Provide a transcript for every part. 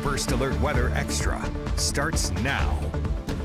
First Alert Weather Extra starts now.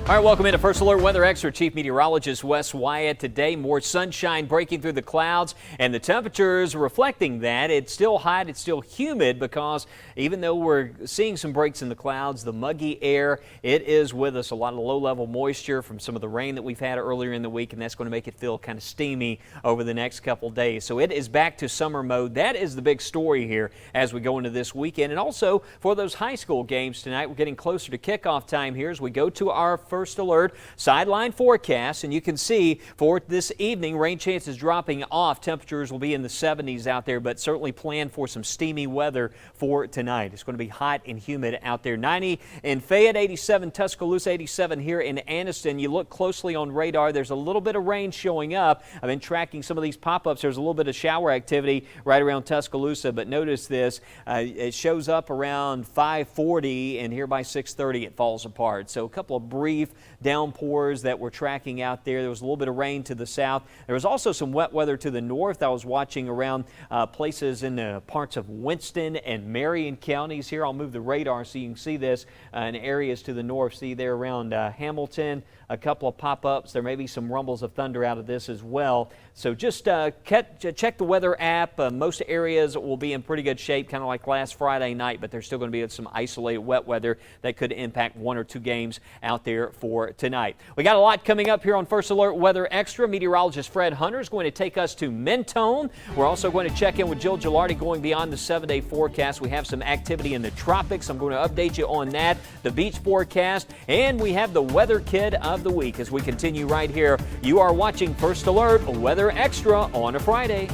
All right, welcome into First Alert Weather Extra. Chief Meteorologist Wes Wyatt. Today, more sunshine breaking through the clouds, and the temperatures reflecting that. It's still hot, it's still humid, because even though we're seeing some breaks in the clouds, the muggy air, it is with us. A lot of low-level moisture from some of the rain that we've had earlier in the week, and that's going to make it feel kind of steamy over the next couple days. So it is back to summer mode. That is the big story here as we go into this weekend. And also for those high school games tonight, we're getting closer to kickoff time here as we go to our First Alert sideline forecast, and you can see for this evening rain chances dropping off. Temperatures will be in the 70s out there, but certainly plan for some steamy weather for tonight. It's going to be hot and humid out there. 90 in Fayette, 87 Tuscaloosa, 87 here in Anniston. You look closely on radar, there's a little bit of rain showing up. I've been tracking some of these pop-ups. There's a little bit of shower activity right around Tuscaloosa, but notice this, it shows up around 5:40, and here by 6:30 it falls apart. So a couple of brief downpours that we're tracking out there. There was a little bit of rain to the south. There was also some wet weather to the north. I was watching around places in parts of Winston and Marion counties here. I'll move the radar so you can see this in areas to the north. See there around Hamilton, a couple of pop-ups. There may be some rumbles of thunder out of this as well. So just check the weather app. Most areas will be in pretty good shape, kind of like last Friday night, but there's still going to be some isolated wet weather that could impact one or two games out there for tonight. We got a lot coming up here on First Alert Weather Extra. Meteorologist Fred Hunter is going to take us to Mentone. We're also going to check in with Jill Gilardi going beyond the 7-day forecast. We have some activity in the tropics. I'm going to update you on that, the beach forecast, and we have the weather kid of the week as we continue right here. You are watching First Alert Weather Extra on a Friday.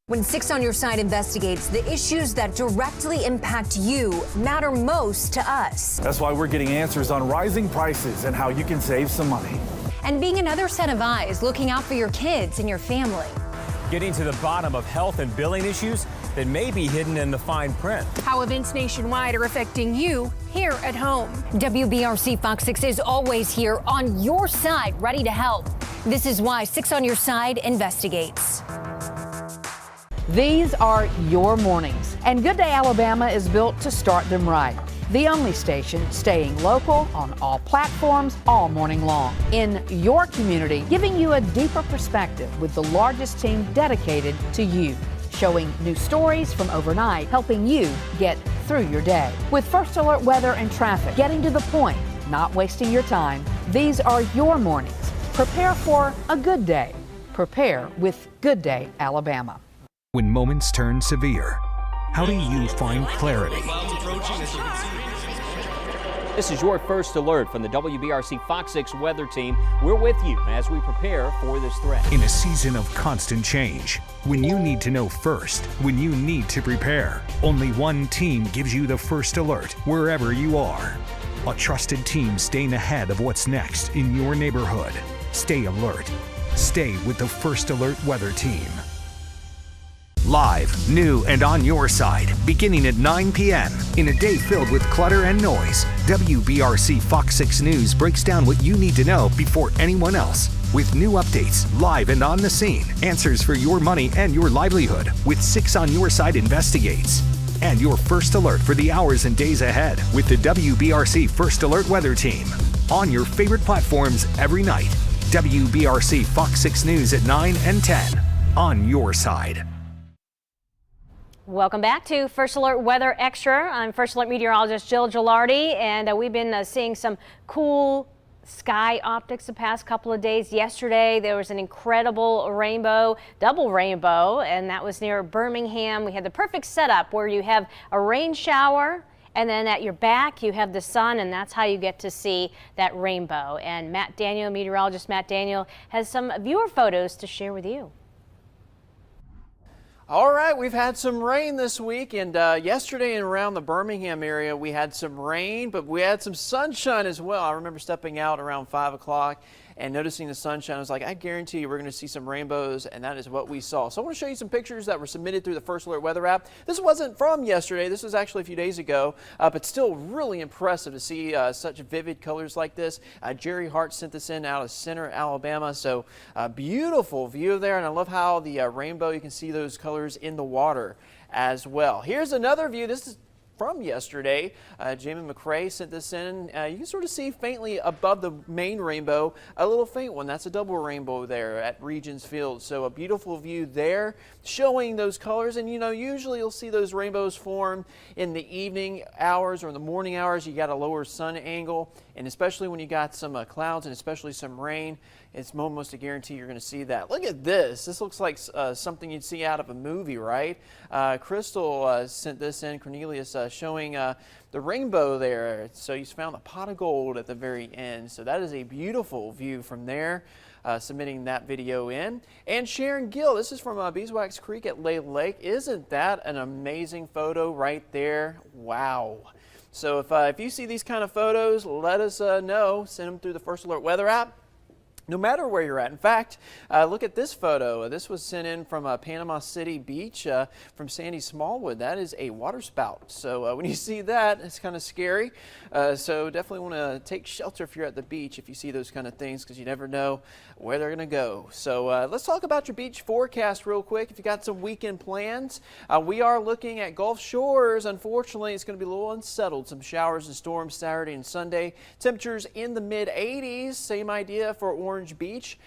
When 6 on Your Side investigates, the issues that directly impact you matter most to us. That's why we're getting answers on rising prices and how you can save some money. And being another set of eyes looking out for your kids and your family. Getting to the bottom of health and billing issues that may be hidden in the fine print. How events nationwide are affecting you here at home. WBRC Fox 6 is always here on your side, ready to help. This is why 6 on Your Side investigates. These are your mornings, and Good Day Alabama is built to start them right. The only station staying local on all platforms all morning long. In your community, giving you a deeper perspective with the largest team dedicated to you. Showing new stories from overnight, helping you get through your day. With First Alert weather and traffic, getting to the point, not wasting your time. These are your mornings. Prepare for a good day. Prepare with Good Day Alabama. When moments turn severe, how do you find clarity? This is your First Alert from the WBRC Fox 6 weather team. We're with you as we prepare for this threat. In a season of constant change, when you need to know first, when you need to prepare, only one team gives you the First Alert wherever you are. A trusted team staying ahead of what's next in your neighborhood. Stay alert. Stay with the First Alert weather team. Live, new, and on your side, beginning at 9 p.m. In a day filled with clutter and noise, WBRC Fox 6 News breaks down what you need to know before anyone else. With new updates, live and on the scene, answers for your money and your livelihood, with 6 on Your Side investigates. And your First Alert for the hours and days ahead with the WBRC First Alert weather team. On your favorite platforms every night. WBRC Fox 6 News at 9 and 10. On your side. Welcome back to First Alert Weather Extra. I'm First Alert meteorologist Jill Gilardi, and we've been seeing some cool sky optics the past couple of days. Yesterday there was an incredible rainbow, double rainbow, and that was near Birmingham. We had the perfect setup where you have a rain shower, and then at your back you have the sun, and that's how you get to see that rainbow. And Matt Daniel, meteorologist Matt Daniel, has some viewer photos to share with you. All right, we've had some rain this week, and yesterday and around the Birmingham area we had some rain, but we had some sunshine as well. I remember stepping out around 5 o'clock and noticing the sunshine. I was like, I guarantee you we're going to see some rainbows, and that is what we saw. So I want to show you some pictures that were submitted through the First Alert weather app. This wasn't from yesterday. This was actually a few days ago, but still really impressive to see such vivid colors like this. Jerry Hart sent this in out of Center, Alabama. So beautiful view there, and I love how the rainbow, you can see those colors in the water as well. Here's another view. This is from yesterday. Jamie McCrae sent this in. You can sort of see faintly above the main rainbow a little faint one. That's a double rainbow there at Regions Field. So a beautiful view there showing those colors. And you know, usually you'll see those rainbows form in the evening hours or in the morning hours. You got a lower sun angle, and especially when you got some clouds and especially some rain, it's almost a guarantee you're going to see that. Look at this. This looks like something you'd see out of a movie, right? Crystal sent this in, Cornelius, showing the rainbow there. So he's found a pot of gold at the very end. So that is a beautiful view from there. Submitting that video in. And Sharon Gill, this is from Beeswax Creek at Lay Lake. Isn't that an amazing photo right there? Wow. So if you see these kind of photos, let us know. Send them through the First Alert Weather app. No matter where you're at. In fact, look at this photo. This was sent in from Panama City Beach from Sandy Smallwood. That is a water spout. So when you see that, it's kind of scary. So definitely want to take shelter if you're at the beach if you see those kind of things, because you never know where they're going to go. So let's talk about your beach forecast real quick. If you got some weekend plans, we are looking at Gulf Shores. Unfortunately, it's going to be a little unsettled. Some showers and storms Saturday and Sunday. Temperatures in the mid-80s. Same idea for Orange Beach.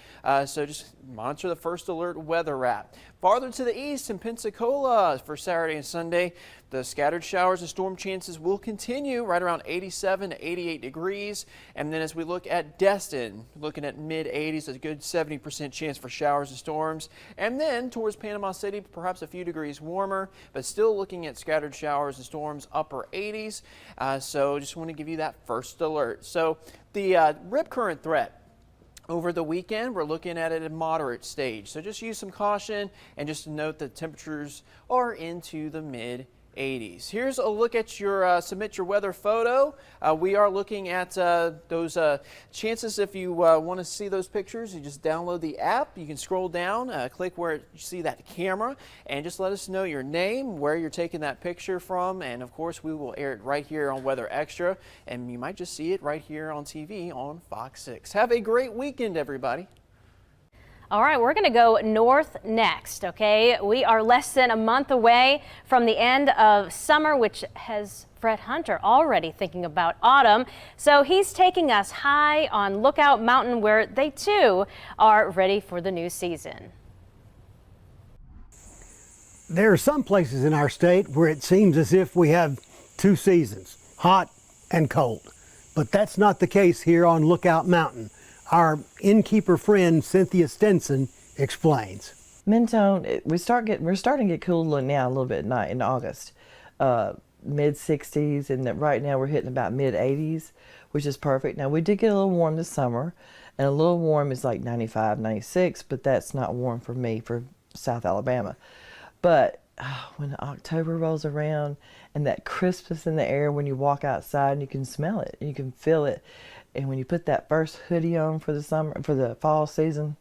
So just monitor the First Alert Weather app. Farther to the east in Pensacola for Saturday and Sunday, the scattered showers and storm chances will continue right around 87 to 88 degrees. And then as we look at Destin, looking at mid-80s, a good 70% chance for showers and storms. And then towards Panama City, perhaps a few degrees warmer, but still looking at scattered showers and storms, upper 80s. So just want to give you that first alert. So the rip current threat. Over the weekend, we're looking at it at a moderate stage. So just use some caution and just note that temperatures are into the mid-80s. Here's a look at your submit your weather photo. We are looking at those chances. If you want to see those pictures, you just download the app. You can scroll down, click where you see that camera, and just let us know your name, where you're taking that picture from, and of course we will air it right here on Weather Extra, and you might just see it right here on TV on Fox 6. Have a great weekend, everybody. All right, we're going to go north next, okay? We are less than a month away from the end of summer, which has Fred Hunter already thinking about autumn. So he's taking us high on Lookout Mountain, where they too are ready for the new season. There are some places in our state where it seems as if we have two seasons, hot and cold. But that's not the case here on Lookout Mountain. Our innkeeper friend Cynthia Stinson explains. Mentone, we're starting to get cooler now a little bit at night in August, mid 60s, and right now we're hitting about mid 80s, which is perfect. Now we did get a little warm this summer, and a little warm is like 95, 96, but that's not warm for me for South Alabama. But when October rolls around and that crispness in the air when you walk outside, and you can smell it, and you can feel it. And when you put that first hoodie on for the fall season,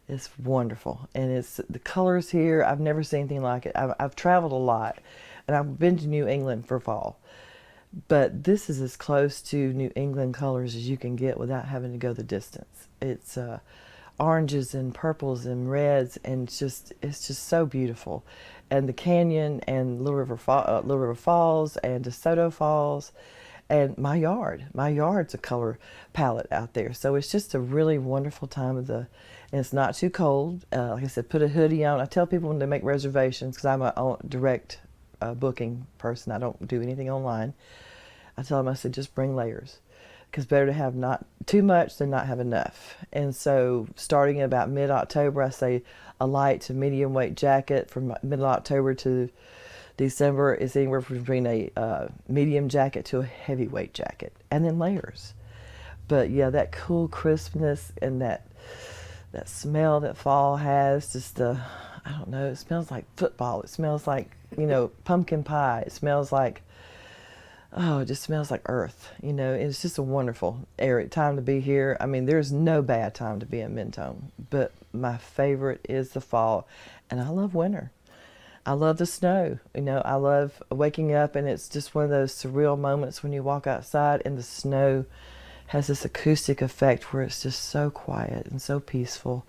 it's wonderful. And it's the colors here, I've never seen anything like it. I've traveled a lot, and I've been to New England for fall. But this is as close to New England colors as you can get without having to go the distance. It's oranges and purples and reds, and it's just so beautiful. And the canyon and Little River Falls and DeSoto Falls. And my yard's a color palette out there. So it's just a really wonderful time of and it's not too cold. Like I said, put a hoodie on. I tell people when they make reservations, because I'm a direct booking person. I don't do anything online. I tell them, I said, just bring layers. Because better to have not too much than not have enough. And so starting about mid-October, I say a light to medium weight jacket. From mid-October to December is anywhere between a medium jacket to a heavyweight jacket, and then layers. But yeah, that cool crispness and that smell that fall has, just I don't know, it smells like football. It smells like, pumpkin pie. It smells like, it just smells like earth. It's just a wonderful time to be here. I mean, there's no bad time to be in Mentone, but my favorite is the fall, and I love winter. I love the snow. I love waking up, and it's just one of those surreal moments when you walk outside and the snow has this acoustic effect where it's just so quiet and so peaceful.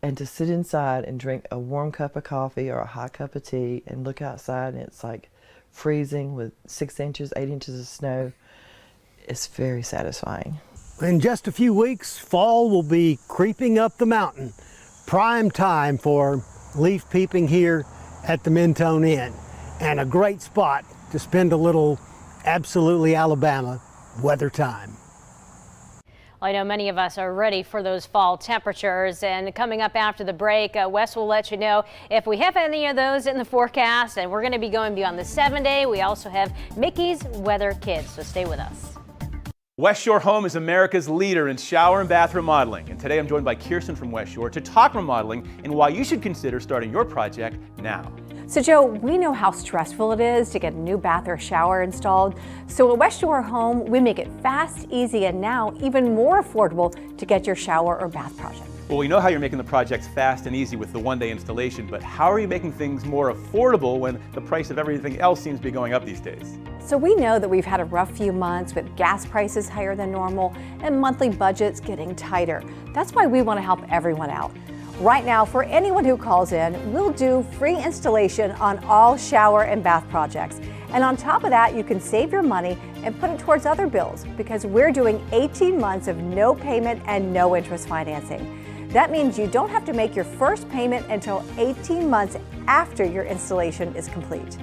And to sit inside and drink a warm cup of coffee or a hot cup of tea and look outside, and it's like freezing with 6 inches, 8 inches of snow. It's very satisfying. In just a few weeks, fall will be creeping up the mountain. Prime time for leaf peeping here at the Mentone Inn, and a great spot to spend a little absolutely Alabama weather time. Well, I know many of us are ready for those fall temperatures, and coming up after the break, Wes will let you know if we have any of those in the forecast, and we're going to be going beyond the 7-day. We also have Mickey's Weather Kids, so stay with us. West Shore Home is America's leader in shower and bath remodeling, and today I'm joined by Kirsten from West Shore to talk remodeling and why you should consider starting your project now. So Joe, we know how stressful it is to get a new bath or shower installed. So at West Shore Home, we make it fast, easy, and now even more affordable to get your shower or bath project. Well, we know how you're making the projects fast and easy with the one-day installation, but how are you making things more affordable when the price of everything else seems to be going up these days? So we know that we've had a rough few months with gas prices higher than normal and monthly budgets getting tighter. That's why we want to help everyone out. Right now, for anyone who calls in, we'll do free installation on all shower and bath projects. And on top of that, you can save your money and put it towards other bills because we're doing 18 months of no payment and no interest financing. That means you don't have to make your first payment until 18 months after your installation is complete.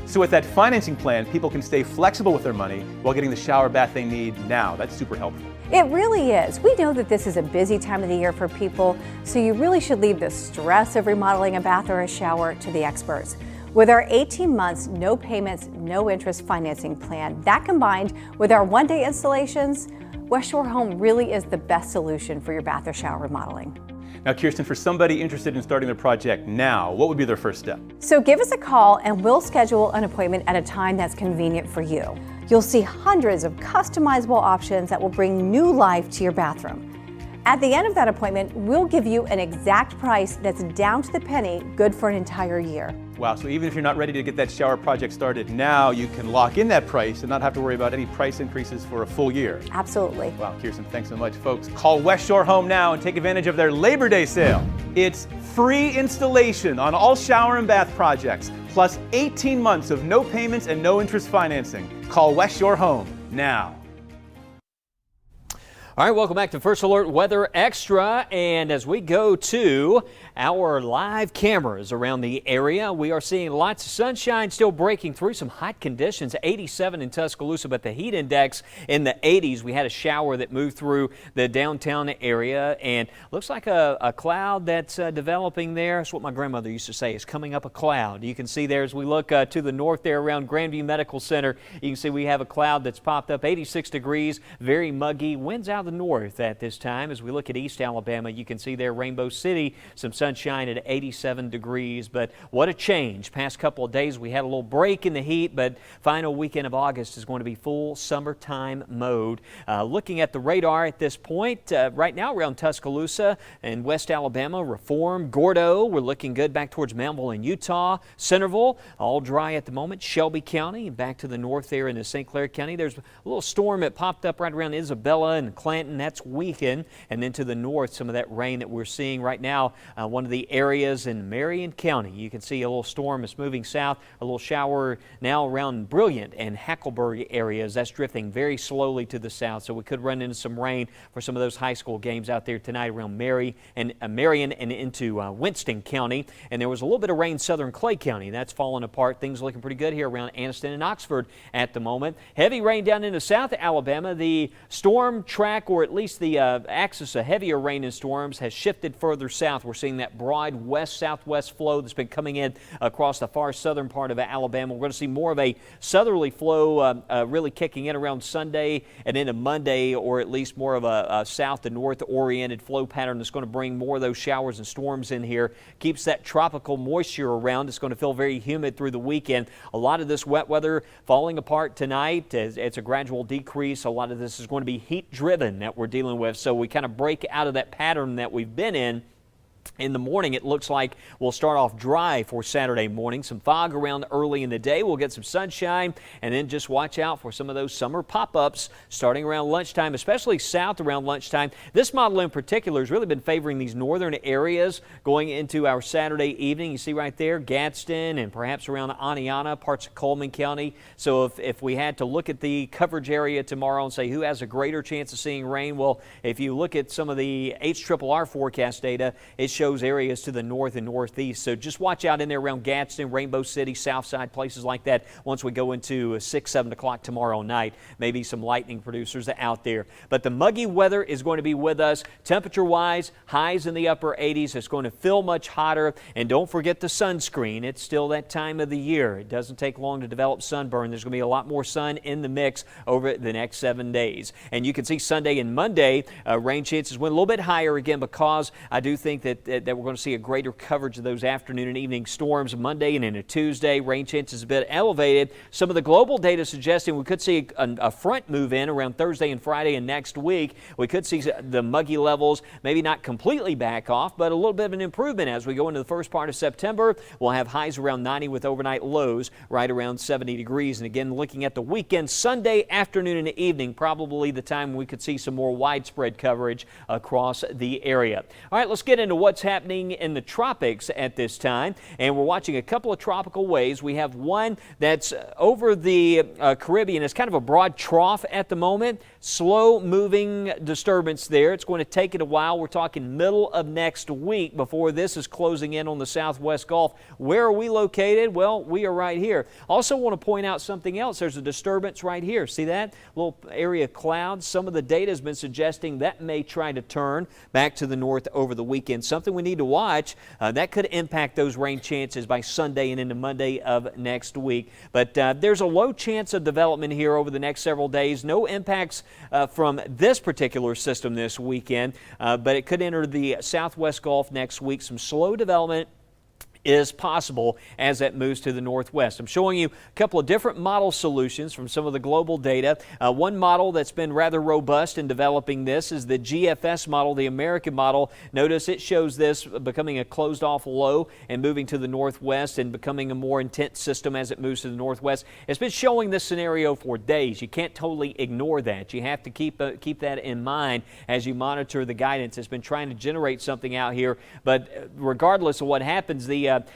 So with that financing plan, people can stay flexible with their money while getting the shower bath they need now. That's super helpful. It really is. We know that this is a busy time of the year for people, so you really should leave the stress of remodeling a bath or a shower to the experts. With our 18 months, no payments, no interest financing plan, that combined with our one-day installations, West Shore Home really is the best solution for your bath or shower remodeling. Now, Kirsten, for somebody interested in starting their project now, what would be their first step? So give us a call and we'll schedule an appointment at a time that's convenient for you. You'll see hundreds of customizable options that will bring new life to your bathroom. At the end of that appointment, we'll give you an exact price that's down to the penny, good for an entire year. Wow, so even if you're not ready to get that shower project started now, you can lock in that price and not have to worry about any price increases for a full year. Absolutely. Wow, Kirsten, thanks so much. Folks, call West Shore Home now and take advantage of their Labor Day sale. It's free installation on all shower and bath projects, plus 18 months of no payments and no interest financing. Call West Shore Home now. All right, welcome back to First Alert Weather Extra. And as we go to our live cameras around the area, we are seeing lots of sunshine still breaking through, some hot conditions. 87 in Tuscaloosa, but the heat index in the 80s. We had a shower that moved through the downtown area, and looks like a cloud that's developing there. That's what my grandmother used to say, is coming up a cloud. You can see there as we look to the north there around Grandview Medical Center, you can see we have a cloud that's popped up, 86 degrees, very muggy. Winds out of the north at this time. As we look at East Alabama, you can see there Rainbow City, some sunshine at 87 degrees, but what a change. Past couple of days we had a little break in the heat, but final weekend of August is going to be full summertime mode. Looking at the radar at this point, right now around Tuscaloosa and West Alabama, Reform, Gordo, we're looking good back towards Mountville in Utah, Centerville, all dry at the moment, Shelby County, and back to the north there into St. Clair County. There's a little storm that popped up right around Isabella and Clanton. That's weakened, and then to the north, some of that rain that we're seeing right now. One of the areas in Marion County, you can see a little storm is moving south, a little shower now around Brilliant and Hackleburg areas. That's drifting very slowly to the south, so we could run into some rain for some of those high school games out there tonight around Marion and into Winston County. And there was a little bit of rain southern Clay County. That's falling apart. Things looking pretty good here around Anniston and Oxford at the moment. Heavy rain down into South Alabama. The storm track, or at least the axis of heavier rain and storms, has shifted further south. We're seeing that broad west-southwest flow that's been coming in across the far southern part of Alabama. We're going to see more of a southerly flow really kicking in around Sunday and into Monday, or at least more of a south to north oriented flow pattern that's going to bring more of those showers and storms in here. Keeps that tropical moisture around. It's going to feel very humid through the weekend. A lot of this wet weather falling apart tonight. It's a gradual decrease. A lot of this is going to be heat driven that we're dealing with, so we kind of break out of that pattern that we've been in In the morning, it looks like we'll start off dry for Saturday morning. Some fog around early in the day. We'll get some sunshine, and then just watch out for some of those summer pop-ups starting around lunchtime, especially south around lunchtime. This model in particular has really been favoring these northern areas going into our Saturday evening. You see right there, Gadsden and perhaps around Aniana, parts of Coleman County. So if we had to look at the coverage area tomorrow and say who has a greater chance of seeing rain, well, if you look at some of the HRRR forecast data, it shows areas to the north and northeast. So just watch out in there around Gadsden, Rainbow City, Southside, places like that. Once we go into 6, 7 o'clock tomorrow night, maybe some lightning producers out there. But the muggy weather is going to be with us. Temperature-wise, highs in the upper 80s. It's going to feel much hotter. And don't forget the sunscreen. It's still that time of the year. It doesn't take long to develop sunburn. There's going to be a lot more sun in the mix over the next 7 days. And you can see Sunday and Monday, rain chances went a little bit higher again, because I do think that we're going to see a greater coverage of those afternoon and evening storms Monday and into Tuesday. Rain chances a bit elevated. Some of the global data suggesting we could see a front move in around Thursday and Friday and next week. We could see the muggy levels maybe not completely back off, but a little bit of an improvement as we go into the first part of September. We'll have highs around 90 with overnight lows right around 70 degrees. And again, looking at the weekend, Sunday afternoon and evening, probably the time we could see some more widespread coverage across the area. All right, let's get into what's happening in the tropics at this time, and we're watching a couple of tropical waves. We have one that's over the Caribbean. It's kind of a broad trough at the moment. Slow moving disturbance there. It's going to take it a while. We're talking middle of next week before this is closing in on the southwest Gulf. Where are we located? Well, we are right here. Also want to point out something else. There's a disturbance right here. See that little area of clouds? Some of the data has been suggesting that may try to turn back to the north over the weekend. Something we need to watch. That could impact those rain chances by Sunday and into Monday of next week. But there's a low chance of development here over the next several days. No impacts from this particular system this weekend, but it could enter the southwest Gulf next week. Some slow development is possible as that moves to the northwest. I'm showing you a couple of different model solutions from some of the global data. One model that's been rather robust in developing this is the GFS model, the American model. Notice it shows this becoming a closed off low and moving to the northwest and becoming a more intense system as it moves to the northwest. It's been showing this scenario for days. You can't totally ignore that. You have to keep that in mind as you monitor the guidance. It's been trying to generate something out here, but regardless of what happens,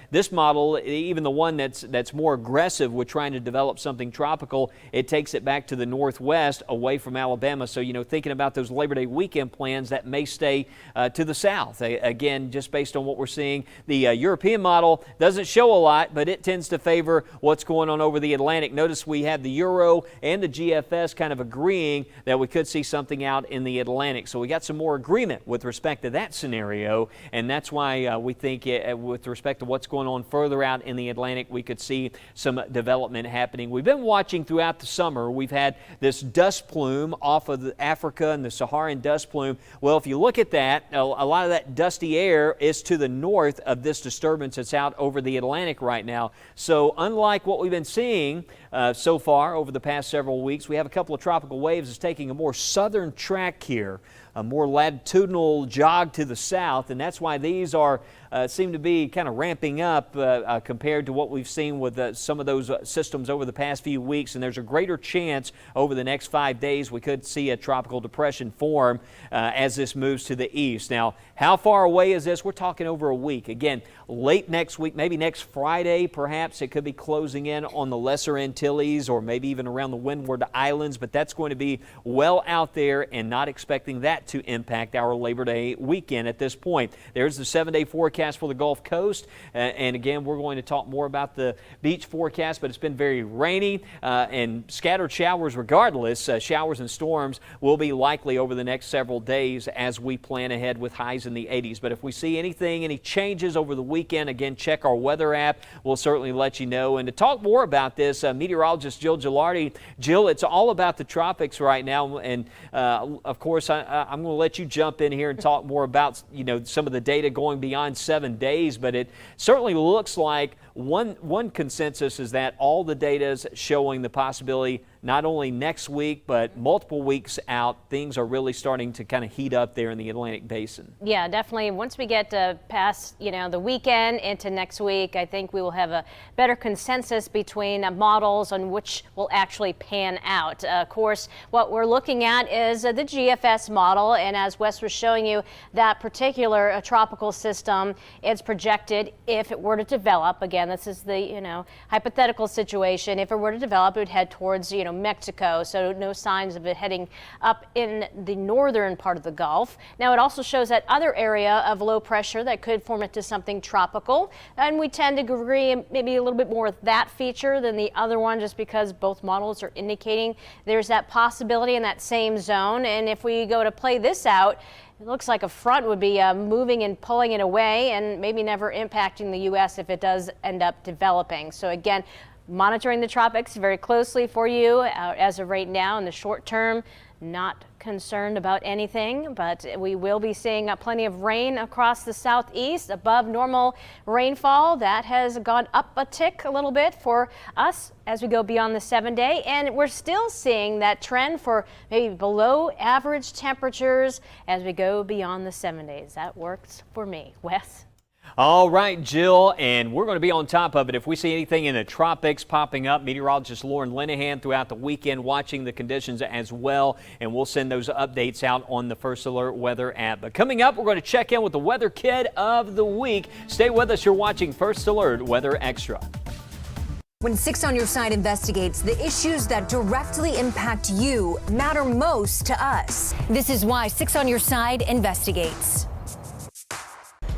this model, even the one that's more aggressive with trying to develop something tropical, it takes it back to the northwest away from Alabama. So, thinking about those Labor Day weekend plans, that may stay to the south. Again, just based on what we're seeing, the European model doesn't show a lot, but it tends to favor what's going on over the Atlantic. Notice we have the Euro and the GFS kind of agreeing that we could see something out in the Atlantic. So we got some more agreement with respect to that scenario, and that's why we think with respect to what's going on further out in the Atlantic, we could see some development happening. We've been watching throughout the summer. We've had this dust plume off of Africa and the Saharan dust plume. Well, if you look at that, a lot of that dusty air is to the north of this disturbance that's out over the Atlantic right now. So unlike what we've been seeing so far over the past several weeks, we have a couple of tropical waves that's taking a more southern track here, a more latitudinal jog to the south, and that's why these are seem to be kind of ramping up compared to what we've seen with some of those systems over the past few weeks. And there's a greater chance over the next 5 days we could see a tropical depression form as this moves to the east. Now, how far away is this? We're talking over a week. Again, late next week, maybe next Friday, perhaps it could be closing in on the Lesser Antilles or maybe even around the Windward Islands, but that's going to be well out there and not expecting that to impact our Labor Day weekend at this point. There's the 7-day forecast for the Gulf Coast, and again, we're going to talk more about the beach forecast, but it's been very rainy and scattered showers regardless. Showers and storms will be likely over the next several days as we plan ahead with highs in the 80s. But if we see any changes over the weekend, again, check our weather app. We'll certainly let you know. And to talk more about this, meteorologist Jill Gilardi. Jill, it's all about the tropics right now, and of course, I'm going to let you jump in here and talk more about some of the data going beyond 7 days, but it certainly looks like One consensus is that all the data is showing the possibility not only next week, but multiple weeks out, things are really starting to kind of heat up there in the Atlantic Basin. Yeah, definitely. Once we get past, the weekend into next week, I think we will have a better consensus between models on which will actually pan out. Of course, what we're looking at is the GFS model, and as Wes was showing you, that particular tropical system is projected, if it were to develop, again, this is the, hypothetical situation, if it were to develop, it would head towards, Mexico, so no signs of it heading up in the northern part of the Gulf. Now, it also shows that other area of low pressure that could form into something tropical, and we tend to agree maybe a little bit more with that feature than the other one, just because both models are indicating there's that possibility in that same zone. And if we go to play this out, it looks like a front would be moving and pulling it away and maybe never impacting the U.S. if it does end up developing. So again, monitoring the tropics very closely for you as of right now in the short term. Not concerned about anything, but we will be seeing plenty of rain across the southeast, above normal rainfall. That has gone up a tick a little bit for us as we go beyond the 7-day, and we're still seeing that trend for maybe below average temperatures as we go beyond the 7 days. That works for me. Wes? All right, Jill, and we're going to be on top of it. If we see anything in the tropics popping up, meteorologist Lauren Linehan throughout the weekend watching the conditions as well, and we'll send those updates out on the First Alert Weather app. But coming up, we're going to check in with the Weather Kid of the Week. Stay with us. You're watching First Alert Weather Extra. When 6 on Your Side investigates, the issues that directly impact you matter most to us. This is why 6 on Your Side investigates.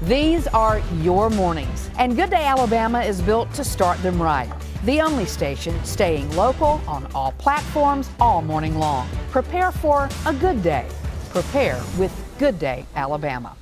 These are your mornings, and Good Day Alabama is built to start them right. The only station staying local on all platforms all morning long. Prepare for a good day. Prepare with Good Day Alabama.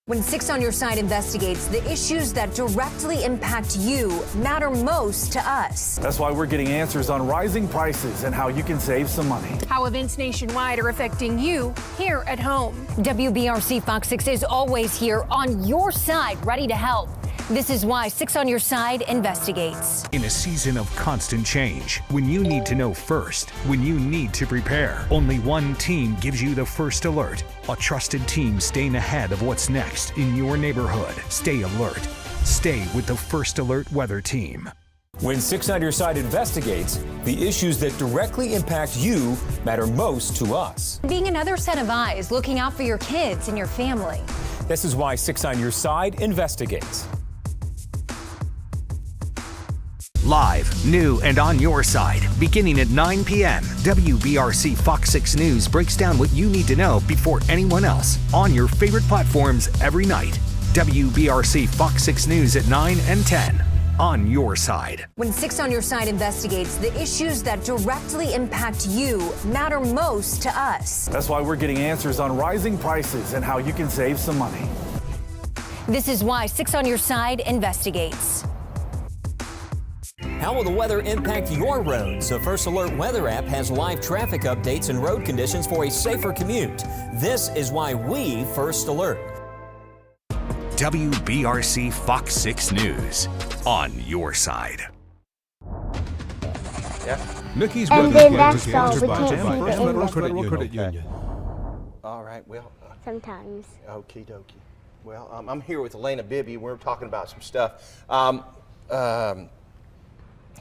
When 6 on Your Side investigates, the issues that directly impact you matter most to us. That's why we're getting answers on rising prices and how you can save some money. How events nationwide are affecting you here at home. WBRC Fox 6 is always here on your side, ready to help. This is why 6 on Your Side investigates. In a season of constant change, when you need to know first, when you need to prepare, only one team gives you the first alert. A trusted team staying ahead of what's next in your neighborhood. Stay alert. Stay with the First Alert Weather Team. When 6 on Your Side investigates, the issues that directly impact you matter most to us. Being another set of eyes looking out for your kids and your family. This is why 6 on Your Side investigates. Live, new, and on your side. Beginning at 9 p.m., WBRC Fox 6 News breaks down what you need to know before anyone else on your favorite platforms every night. WBRC Fox 6 News at 9 and 10. On your side. When 6 on Your Side investigates, the issues that directly impact you matter most to us. That's why we're getting answers on rising prices and how you can save some money. This is why 6 on Your Side investigates. How will the weather impact your roads? The First Alert Weather app has live traffic updates and road conditions for a safer commute. This is why we First Alert. WBRC Fox 6 News. On your side. Mickey's And weather then that's is all. We sponsored can't by see First the Federal end. Credit Union. All right, well. Sometimes. Okie dokie. Well, I'm here with Elena Bibby. We're talking about some stuff.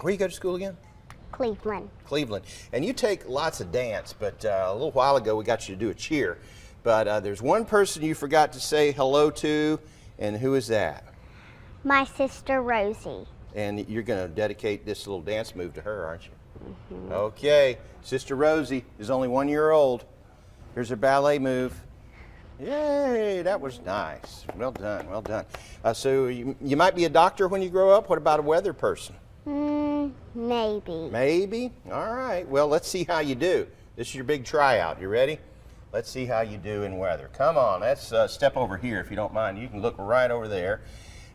Where you go to school again? Cleveland. Cleveland. And you take lots of dance, but a little while ago we got you to do a cheer. But there's one person you forgot to say hello to, and who is that? My sister Rosie. And you're going to dedicate this little dance move to her, aren't you? Mm-hmm. Okay. Sister Rosie is only 1 year old. Here's her ballet move. Yay, that was nice. Well done, well done. So you might be a doctor when you grow up. What about a weather person? Maybe. Maybe? All right. Well, let's see how you do. This is your big tryout. You ready? Let's see how you do in weather. Come on, let's step over here if you don't mind. You can look right over there.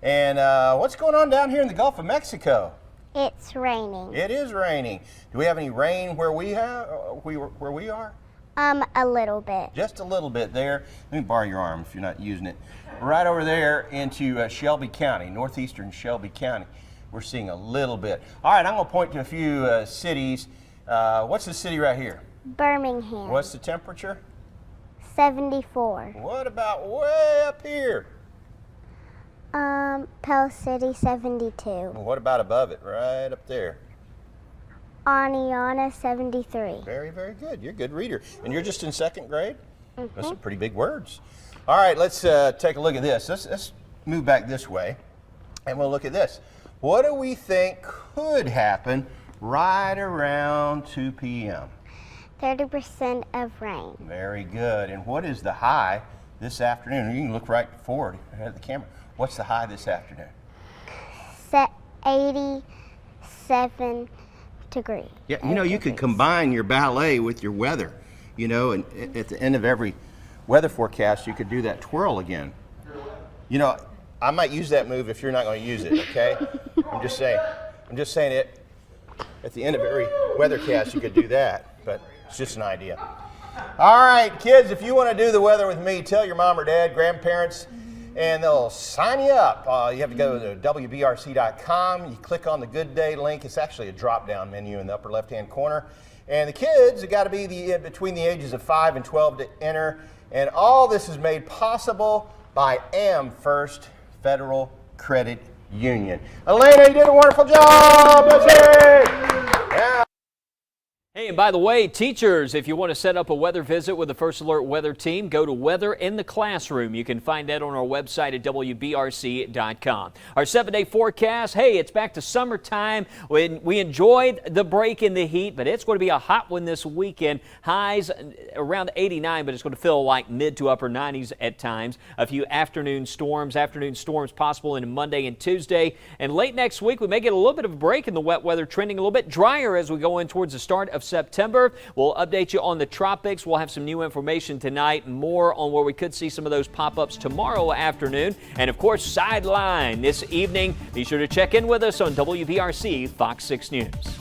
And what's going on down here in the Gulf of Mexico? It's raining. It is raining. Do we have any rain where we are? A little bit. Just a little bit there. Let me borrow your arm if you're not using it. Right over there into Shelby County, northeastern Shelby County. We're seeing a little bit. All right, I'm going to point to a few cities. What's the city right here? Birmingham. What's the temperature? 74. What about way up here? Pell City, 72. What about above it, right up there? Aniana, 73. Very, very good. You're a good reader. And you're just in 2nd grade? That's some pretty big words. All right, let's take a look at this. Let's move back this way, and we'll look at this. What do we think could happen right around 2 p.m.? 30% of rain. Very good. And what is the high this afternoon? You can look right forward ahead of the camera. What's the high this afternoon? 87 degrees. Yeah, you know, you could combine your ballet with your weather, you know, and at the end of every weather forecast, you could do that twirl again. You know, I might use that move if you're not going to use it, okay? I'm just saying it. At the end of every weathercast, you could do that, but it's just an idea. All right, kids, if you want to do the weather with me, tell your mom or dad, grandparents, and they'll sign you up. You have to go to WBRC.com. You click on the Good Day link. It's actually a drop-down menu in the upper left-hand corner. And the kids have got to be between the ages of 5 and 12 to enter. And all this is made possible by AmFirst Federal Credit Union. Elena, you did a wonderful job. Let's hear it. Yeah. Hey, and by the way, teachers, if you want to set up a weather visit with the First Alert Weather Team, go to Weather in the Classroom. You can find that on our website at WBRC.com. Our 7-day forecast, hey, it's back to summertime. We enjoyed the break in the heat, but it's going to be a hot one this weekend. Highs around 89, but it's going to feel like mid to upper 90s at times. A few afternoon storms possible in Monday and Tuesday. And late next week, we may get a little bit of a break in the wet weather, trending a little bit drier as we go in towards the start of September. We'll update you on the tropics. We'll have some new information tonight, more on where we could see some of those pop-ups tomorrow afternoon. And of course, Sideline this evening. Be sure to check in with us on WBRC Fox 6 News.